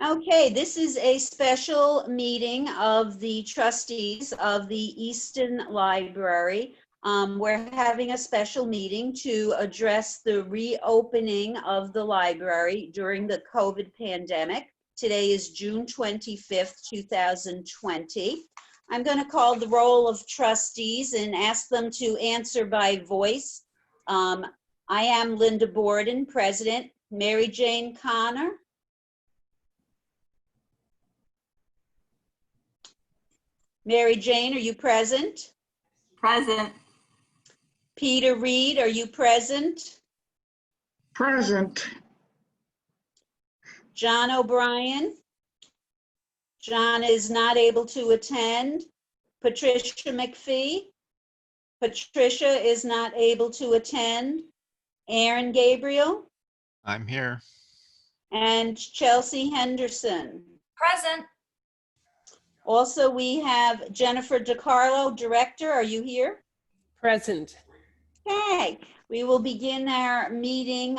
Okay, this is a special meeting of the trustees of the Easton Library. We're having a special meeting to address the reopening of the library during the COVID pandemic. Today is June 25th, 2020. I'm going to call the roll of trustees and ask them to answer by voice. I am Linda Borden, President. Mary Jane Connor. Mary Jane, are you present? Present. Peter Reed, are you present? Present. John O'Brien? John is not able to attend. Patricia McPhee? Patricia is not able to attend. Aaron Gabriel? I'm here. And Chelsea Henderson. Present. Also, we have Jennifer DiCarlo, Director. Are you here? Present. Okay, we will begin our meeting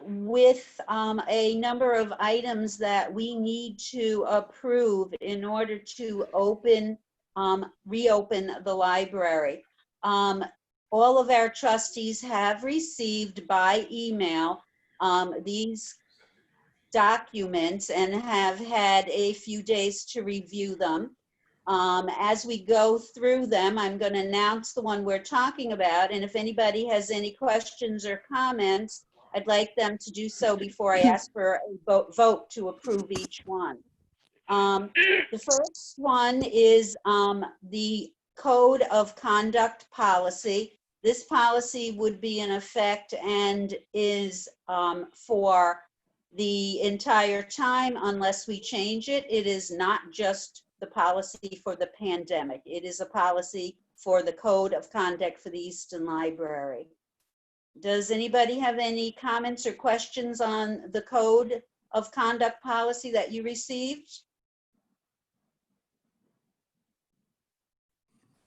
with a number of items that we need to approve in order to reopen the library. All of our trustees have received by email these documents and have had a few days to review them. As we go through them, I'm going to announce the one we're talking about, and if anybody has any questions or comments, I'd like them to do so before I ask for a vote to approve each one. The first one is the Code of Conduct policy. This policy would be in effect and is for the entire time unless we change it. It is not just the policy for the pandemic. It is a policy for the Code of Conduct for the Easton Library. Does anybody have any comments or questions on the Code of Conduct policy that you received?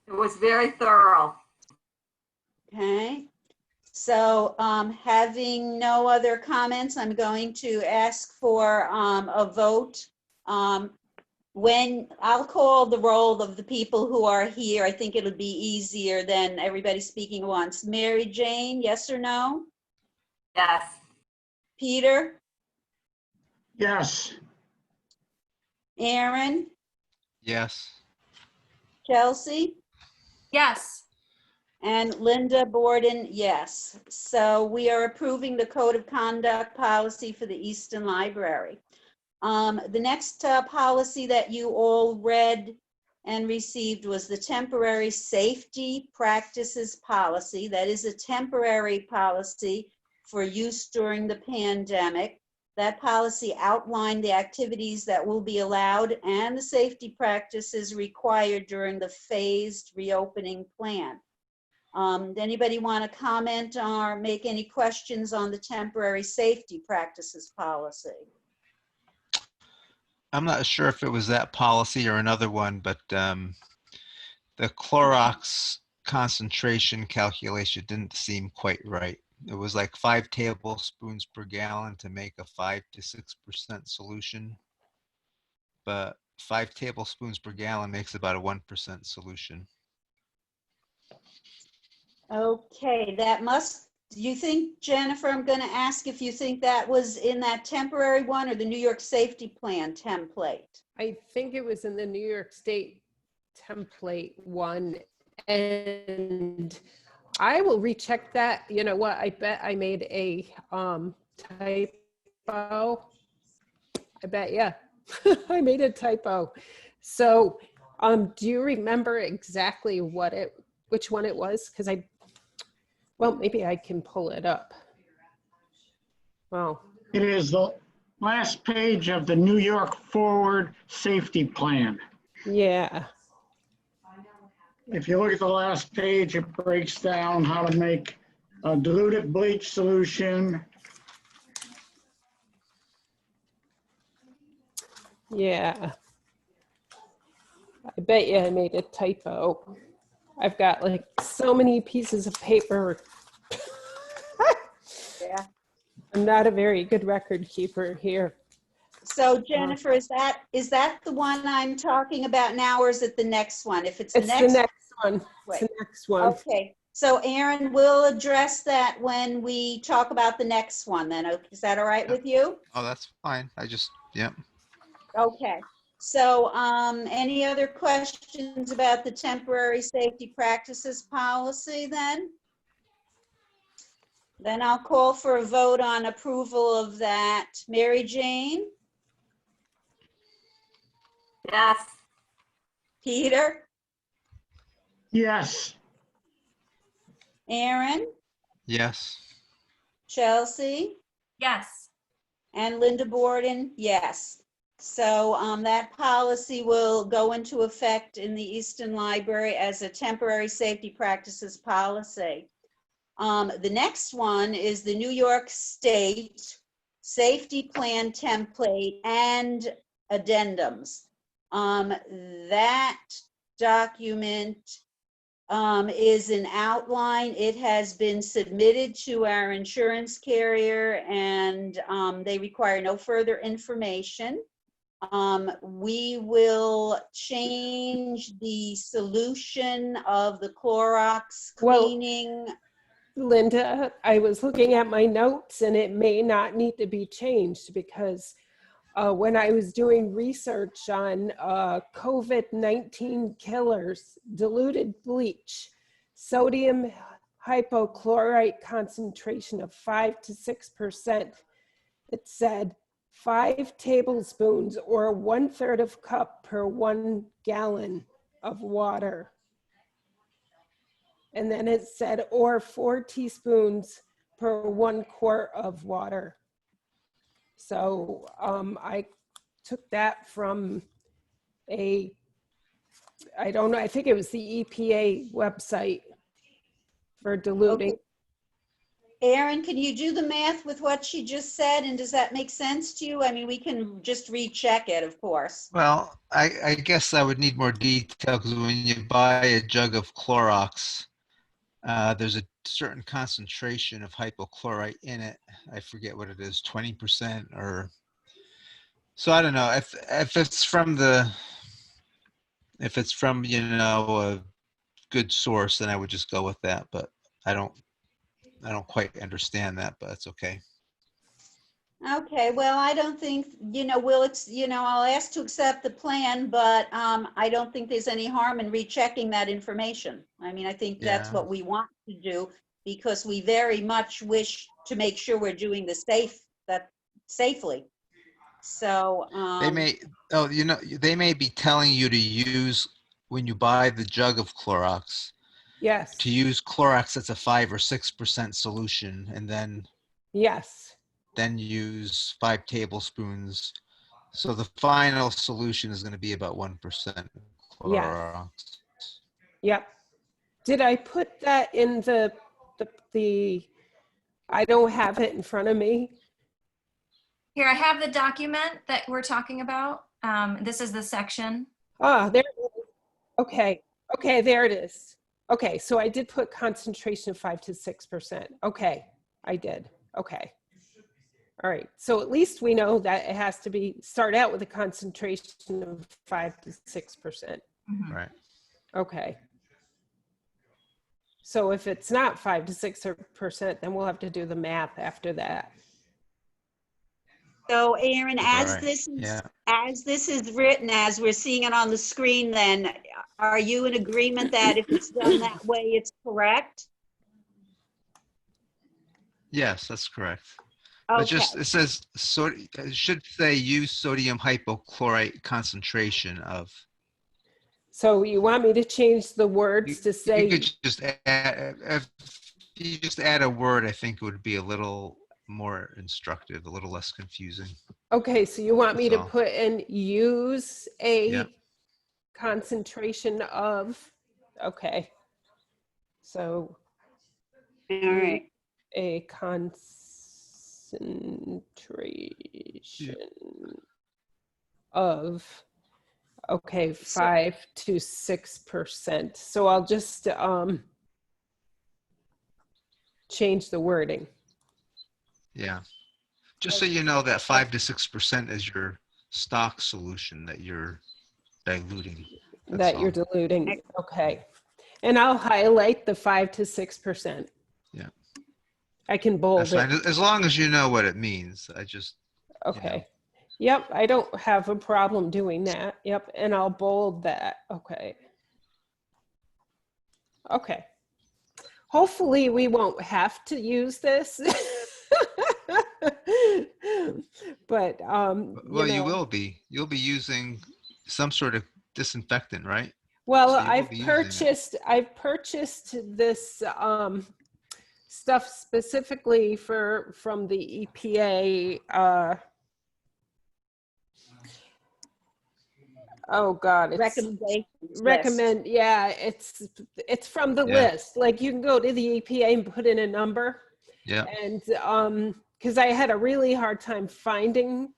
It was very thorough. Okay. So having no other comments, I'm going to ask for a vote. When I'll call the roll of the people who are here, I think it'll be easier than everybody speaking once. Mary Jane, yes or no? Yes. Peter? Yes. Aaron? Yes. Chelsea? Yes. And Linda Borden, yes. So we are approving the Code of Conduct policy for the Easton Library. The next policy that you all read and received was the temporary safety practices policy. That is a temporary policy for use during the pandemic. That policy outlined the activities that will be allowed and the safety practices required during the phased reopening plan. Anybody want to comment or make any questions on the temporary safety practices policy? I'm not sure if it was that policy or another one, but the Clorox concentration calculation didn't seem quite right. It was like 5 tablespoons per gallon to make a 5 to 6% solution, but 5 tablespoons per gallon makes about a 1% solution. Okay, that must, do you think, Jennifer, I'm going to ask if you think that was in that temporary one or the New York Safety Plan template? I think it was in the New York State template one, and I will recheck that. You know what? I bet I made a typo. I bet, yeah, I made a typo. So, do you remember exactly which one it was? Because well, maybe I can pull it up. Well, It is the last page of the New York Forward Safety Plan. yeah. If you look at the last page, it breaks down how to make a diluted bleach solution. Yeah. I bet you I made a typo. I've got like so many pieces of paper. Yeah. I'm not a very good record keeper here. So Jennifer, is that the one I'm talking about now, or is it the next one? If it's the It's the next, next one. It's the next one. okay. So Aaron, we'll address that when we talk about the next one then. Is that all right with you? Oh, that's fine. Yeah. Okay. So, any other questions about the temporary safety practices policy then? Then I'll call for a vote on approval of that. Mary Jane, Yes. Peter, Yes. Aaron, Yes. Chelsea, Yes. and Linda Borden, yes. So that policy will go into effect in the Easton Library as a temporary safety practices policy. The next one is the New York State Safety Plan Template and addendums. That document is an outline. It has been submitted to our insurance carrier and they require no further information. We will change the solution of the Clorox Well- cleaning. Linda, I was looking at my notes and it may not need to be changed because when I was doing research on COVID-19 killers, diluted bleach, sodium hypochlorite concentration of 5 to 6%, it said 5 tablespoons or 1/3 of cup per 1 gallon of water. And then it said, or 4 teaspoons per 1 quart of water. So I took that from I don't know, I think it was the EPA website for diluting. Okay. Aaron, can you do the math with what she just said? And does that make sense to you? I mean, we can just recheck it, of course. Well, I guess I would need more detail because when you buy a jug of Clorox, there's a certain concentration of hypochlorite in it. I forget what it is, 20% or so. I don't know if it's from a good source, then I would just go with that. But I don't quite understand that, but it's okay. Okay, well, I don't think, I'll ask to accept the plan, but I don't think there's any harm in rechecking that information. I mean, I think that's Yeah. what we want to do because we very much wish to make sure we're doing safely. So, They may be telling you to use, when you buy the jug of Clorox, Yes, to use Clorox that's a 5 or 6% solution, and yes, then use 5 tablespoons. So the final solution is going to be about 1% yes. Clorox. Yep. Did I put that in the, I don't have it in front of me. Here, I have the document that we're talking about. This is the section. Ah, there it is. Okay, okay, there it is. Okay, so I did put concentration of 5 to 6%. Okay, I did. Okay. All right, so at least we know that it has to start out with a concentration of 5 to 6%. Mhm. Right. Okay. So if it's not 5 to 6%, then we'll have to do the math after that. so Aaron, as Right. Yeah. this is written, as we're seeing it on the screen, then are you in agreement that if it's done that way, it's correct? Yes, that's correct. But Okay. it says, it should say use sodium hypochlorite concentration of. So you want me to change the words to You say, could just add, if you just add a word, I think it would be a little more instructive, a little less confusing. okay, so you want me That's to all. put in use a Yep. concentration of, okay. So All right. a concentration of, okay, 5 to 6%. So I'll just change the wording. Yeah. Just so you know, that 5 to 6% is your stock solution that you're diluting. That's That you're all. diluting. Okay. And I'll highlight the 5 to 6%. Yeah. I can That's bold fine, it. as long as you know what it means. I just, Okay. Yep, I don't have a problem doing that. Yep, and I'll bold that. Okay. Okay. Hopefully we won't have to use this. But well, you will be. You'll be using some sort of disinfectant, right? well, So you will be using it. I've purchased this stuff specifically from the EPA. Oh God, it's Recommendations list. recommend. Yeah, it's from the Yeah. list. Like you can go to the EPA and put in a number, Yeah. and because I had a really hard time finding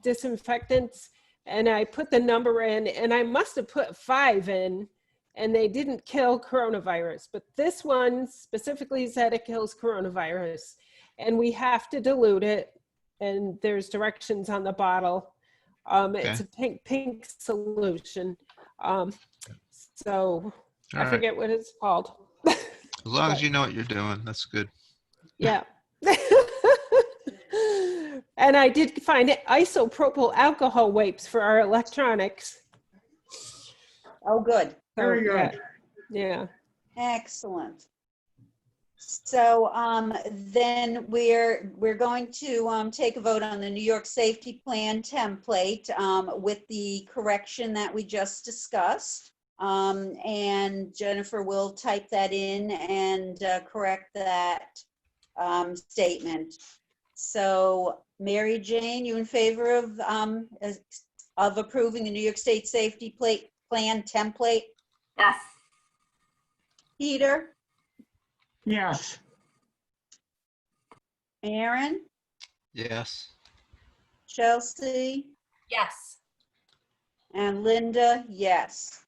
disinfectants, and I put the number in, and I must have put 5 in, and they didn't kill coronavirus, but this one specifically said it kills coronavirus, and we have to dilute it, and there's directions on the bottle. It's a pink solution. So I All right. forget what it's called. As long as you know what you're doing, that's good. Yeah. And I did find isopropyl alcohol wipes for our electronics. Oh, good. Very So, good. yeah. Excellent. So then we're going to take a vote on the New York Safety Plan template with the correction that we just discussed. And Jennifer will type that in and correct that statement. So Mary Jane, you in favor of approving the New York State Safety Plan template? Yes. Peter? Yes. Aaron? Yes. Chelsea? Yes. And Linda, yes.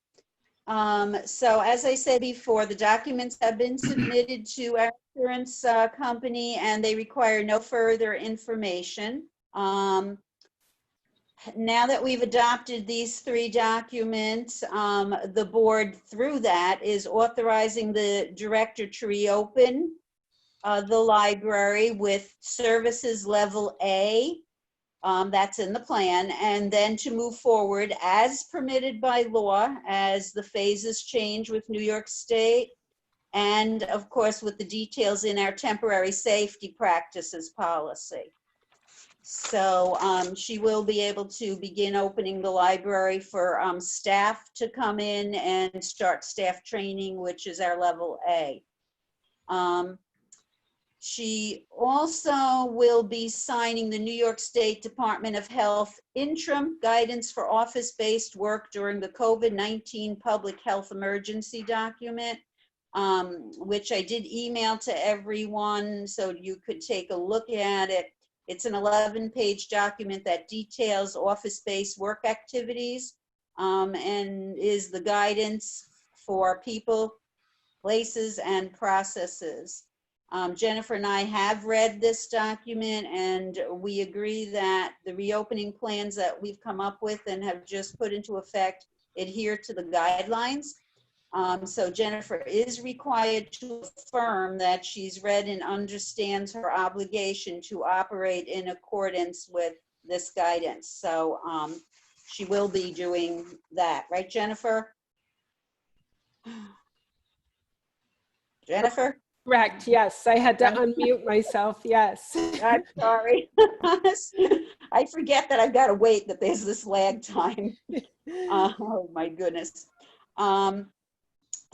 So as I said before, the documents have been submitted to our insurance company and they require no further information. Now that we've adopted these 3 documents, the board through that is authorizing the director to reopen the library with services level A. That's in the plan, and then to move forward as permitted by law as the phases change with New York State, and of course with the details in our temporary safety practices policy. So she will be able to begin opening the library for staff to come in and start staff training, which is our level A. She also will be signing the New York State Department of Health interim guidance for office-based work during the COVID-19 public health emergency document, which I did email to everyone so you could take a look at it. It's an 11-page document that details office-based work activities and is the guidance for people, places, and processes. Jennifer and I have read this document and we agree that the reopening plans that we've come up with and have just put into effect adhere to the guidelines. So Jennifer is required to affirm that she's read and understands her obligation to operate in accordance with this guidance. So she will be doing that, right, Jennifer? Jennifer? Correct. Yes. I had to unmute myself. Yes. I'm sorry. I forget that I've got to wait, that there's this lag time. Oh my goodness.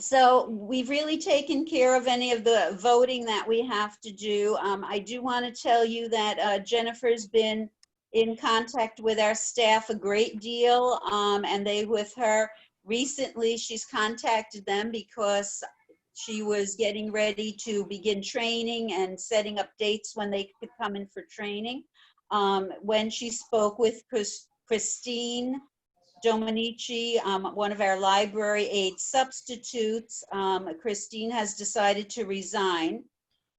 So we've really taken care of any of the voting that we have to do. I do want to tell you that Jennifer's been in contact with our staff a great deal, and they with her. Recently, she's contacted them because she was getting ready to begin training and setting up dates when they could come in for training. When she spoke with Christine Dominici, one of our library aid substitutes, Christine has decided to resign.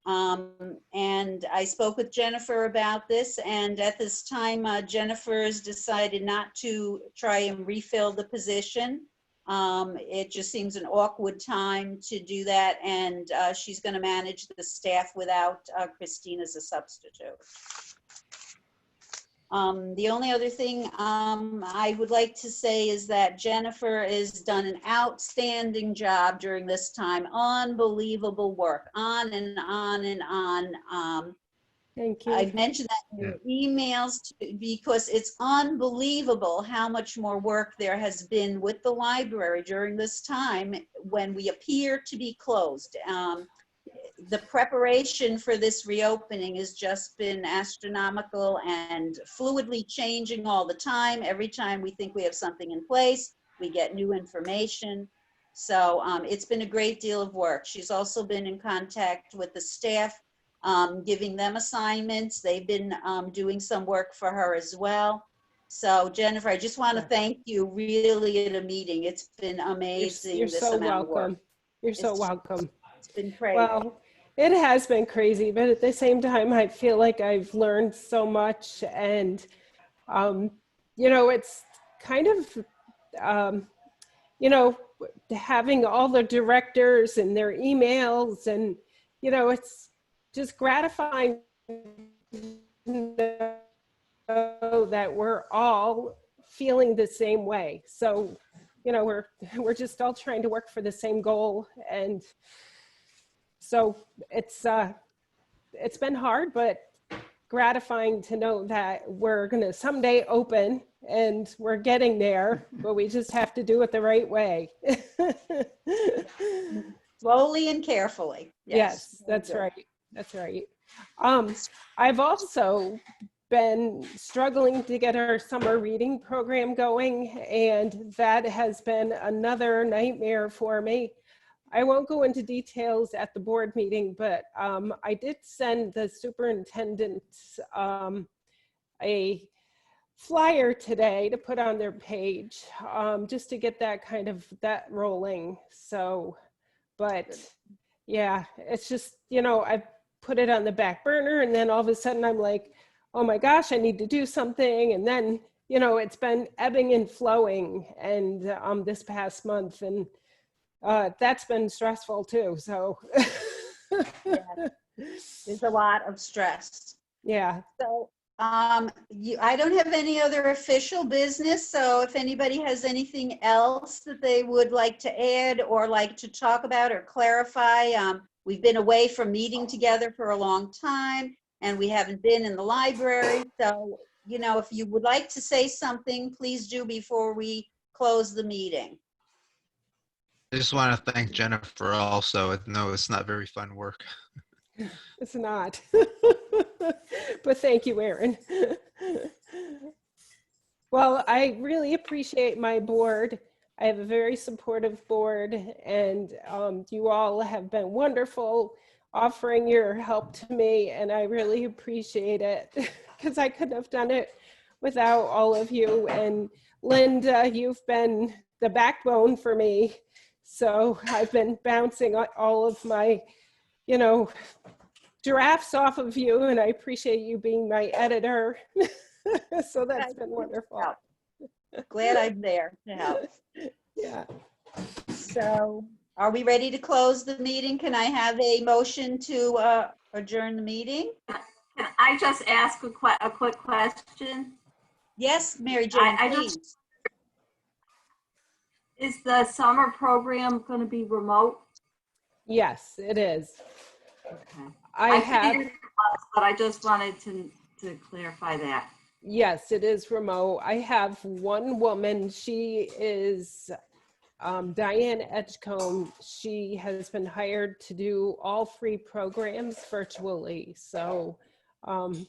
And I spoke with Jennifer about this, and at this time, Jennifer has decided not to try and refill the position. It just seems an awkward time to do that, and she's going to manage the staff without Christine as a substitute. The only other thing I would like to say is that Jennifer has done an outstanding job during this time. Unbelievable work, on and on and on. Thank you. I've mentioned that in your emails because it's unbelievable how much more work there has been with the library during this time when we appear to be closed. The preparation for this reopening has just been astronomical and fluidly changing all the time. Every time we think we have something in place, we get new information. So it's been a great deal of work. She's also been in contact with the staff, giving them assignments. They've been doing some work for her as well. So Jennifer, I just want to thank you really at a meeting. It's been amazing. You're this so amount of work. welcome. You're so welcome. It's been crazy. Well, it has been crazy, but at the same time, I feel like I've learned so much. And, you know, it's kind of, you know, having all the directors and their emails and, you know, it's just gratifying to know that we're all feeling the same way. So, you know, we're just all trying to work for the same goal. And so it's been hard, but gratifying to know that we're going to someday open and we're getting there, but we just have to do it the right way. Slowly and carefully. Yes, that's right. That's right. I've also been struggling to get our summer reading program going, and that has been another nightmare for me. I won't go into details at the board meeting, but I did send the superintendent a flyer today to put on their page, just to get that rolling. So, but yeah, it's just, you know, I put it on the back burner, and then all of a sudden I'm like, oh my gosh, I need to do something. And then, you know, it's been ebbing and flowing, and this past month, and that's been stressful too. So Yeah. There's a lot of stress. yeah. So I don't have any other official business. So if anybody has anything else that they would like to add or like to talk about or clarify, we've been away from meeting together for a long time, and we haven't been in the library. So, you know, if you would like to say something, please do before we close the meeting. I just want to thank Jennifer also. No, it's not very fun work. It's not. But thank you, Erin. Well, I really appreciate my board. I have a very supportive board, and you all have been wonderful offering your help to me, and I really appreciate it because I couldn't have done it without all of you. And Linda, you've been the backbone for me. So I've been bouncing all of my, you know, drafts off of you, and I appreciate you being my editor. So that's been wonderful. Glad I'm there to help. Yeah. So are we ready to close the meeting? Can I have a motion to adjourn the meeting? Can I just ask a quick question? Yes, Mary Jane, I please. just- Is the summer program going to be remote? Yes, it is. Okay. I figured it was, but I just wanted to clarify that. Yes, it is remote. I have one woman. She is Diane Edgecombe. She has been hired to do all 3 programs virtually. So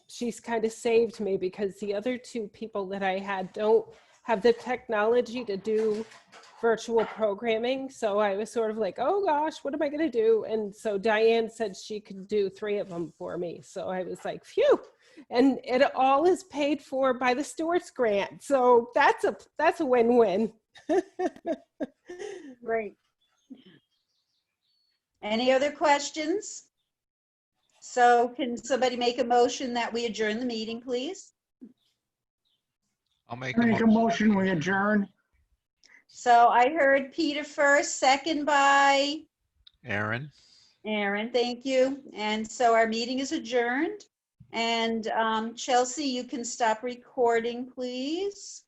she's kind of saved me because the other 2 people that I had don't have the technology to do virtual programming. So I was sort of like, oh gosh, what am I going to do? And so Diane said she could do 3 of them for me. So I was like, phew. And it all is paid for by the Stewart's Grant. So that's a win-win. Great. Any other questions? So can somebody make a motion that we adjourn the meeting, please? I'll make Make a motion. motion, we adjourn. So I heard Peter first, second by Aaron, Aaron, thank you. And so our meeting is adjourned. And Chelsea, you can stop recording, please.